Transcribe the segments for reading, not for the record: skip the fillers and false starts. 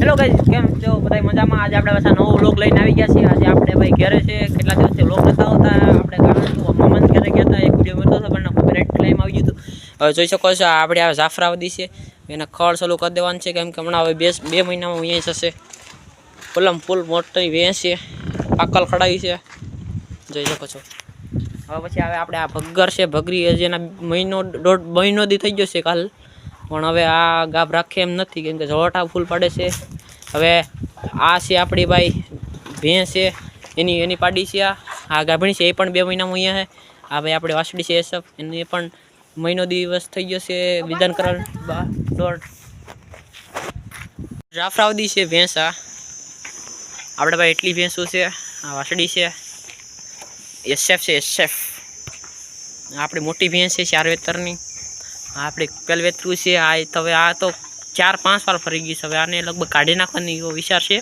Hello guys, કેમ છો બધા? મજામાં? આજે આપણે પાછા નવો વ્લોગ લઈને આવી ગયા છીએ. આજે આપણે ભાઈ ઘરે છે, કેટલા દિવસથી વ્લોગ નતા આવતા. આપણે ગામમાં મામાને ઘરે ગયા હતા, એક વિડીયો મળતો હતો પણ કોપીરાઇટ ક્લેમ આવી ગયું હતું. હવે જોઈ શકો છો આપણે આ જાફરાવદી છે, એને ખડ ચાલુ કરી દેવાનું છે, કેમ કે હમણાં હવે 2 મહિનામાં અહીંયા જશે. ફૂલ મોટી ભેંસ છે, પાકલ ખડાવી છે, જોઈ શકો છો. હવે પછી આવે આપણે આ ભગ્ગર છે, ભગરી જેના દોઢ મહિનો દી થઈ ગયો છે કાલ, પણ હવે આ ગાભ રાખે એમ નથી, કેમ કે જળોટા ફૂલ પડે છે. હવે આ છે આપણી ભાઈ ભેંસ છે, એની પાડી છે. આ ગાભણી છે, એ પણ 2 મહિનામાં અહીંયા છે. આ ભાઈ આપણે વાસડી છે એ સબ, એને પણ મહિનો દિવસ થઈ ગયો છે વિધાન કરવા દોઢ. જાફરાવદી છે ભેંસ. આપણે ભાઈ એટલી ભેંસો છે. આ વાસડી છે, એસએફ છે, એસએફ આપણી મોટી ભેંસ છે 4 વેતરની. આપણે પેલ વેતરું છે. હવે આ તો 4-5 વાર ફરી ગઈ છે. હવે આને લગભગ કાઢી નાખવાની એવો વિચાર છે.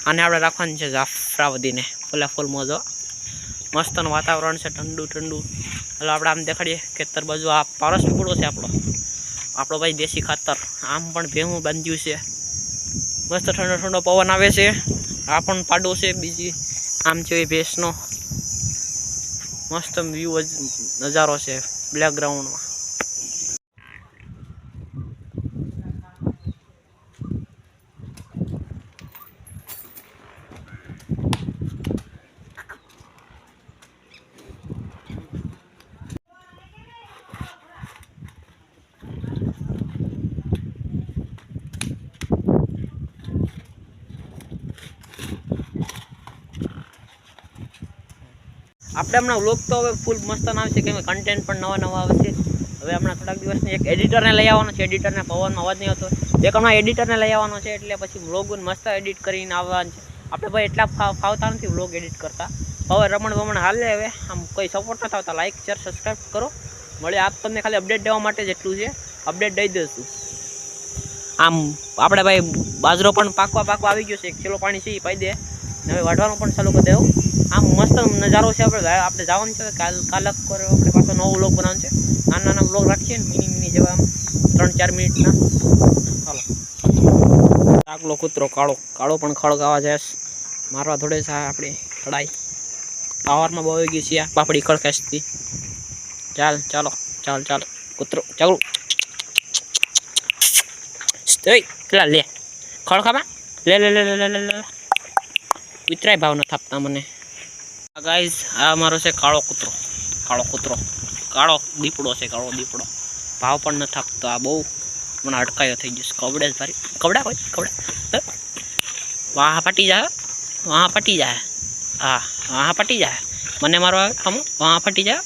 આને આપણે રાખવાની છે જાફરાવદીને ફૂલ મોજો. મસ્તનું વાતાવરણ છે, ઠંડુ. એટલે આપણે આમ દેખાડીએ ખેતર બાજુ. આ પારસ પીપળો છે આપણો ભાઈ દેશી ખાતર. આમ પણ ભેહું બાંધ્યું છે, મસ્ત ઠંડો પવન આવે છે. આ પણ પાડો છે બીજી. આમ છે ભેંસનો મસ્ત વ્યૂ નજારો છે બેકગ્રાઉન્ડમાં. આપણે હમણાં વ્લોગ તો હવે ફૂલ મસ્ત આવશે, કેમ કે કન્ટેન્ટ પણ નવા આવશે. હવે હમણાં થોડાક દિવસની એક એડિટરને લઈ આવવાનો છે. એડિટરને પવનમાં અવાજ નહીં આવતો, એક હમણાં એડિટરને લઈ આવવાનો છે, એટલે પછી વ્લોગ મસ્ત એડિટ કરીને આવવાનું છે. આપણે ભાઈ એટલા ફાવતા નથી વ્લોગ એડિટ કરતા. હવે રમણ હાલે. હવે આમ કોઈ સપોર્ટ નથી આવતા. લાઈક શેર સબસ્ક્રાઈબ કરો. મળે આ તમને ખાલી અપડેટ દેવા માટે જેટલું છે, અપડેટ દઈ દઈશું. આમ આપણે ભાઈ બાજરો પણ પાકવા આવી ગયો છે. 1 કિલો પાણી છે એ પાઈ દે. હવે વાઢવાનું પણ ચાલુ કરી દેવું. આમ મસ્ત નજારો છે. આપણે જવાનું છે કાલક પર. આપણે પાછો નવો વ્લોગ બનાવવાનો છે. નાના વ્લોગ રાખીએ ને, મિની જેવા આમ 3-4 મિનિટના. ચાલો. આગલો કૂતરો કાળો પણ ખળગાવા જાય, મારવા થોડે છે આપણી ખડાઈ. પાવરમાં બહુ આવી ગઈ છે આ પાપડી ખળકાશથી. ચાલો કૂતરો ચાલો. પેલા લે ખળખામાં લે વિતરાય ભાવ ન થાપતા મને. ગાઈઝ આ મારો છે કાળો કૂતરો દીપડો છે. ભાવ પણ ન થાકતો. આ બહુ મને અટકાયો થઈ ગયો. કવડે જ ભારી કવડા વાહ પટી જાય. હા વાહ પટી જાય. મને મારો આવે હમ વાહ પટી જાય.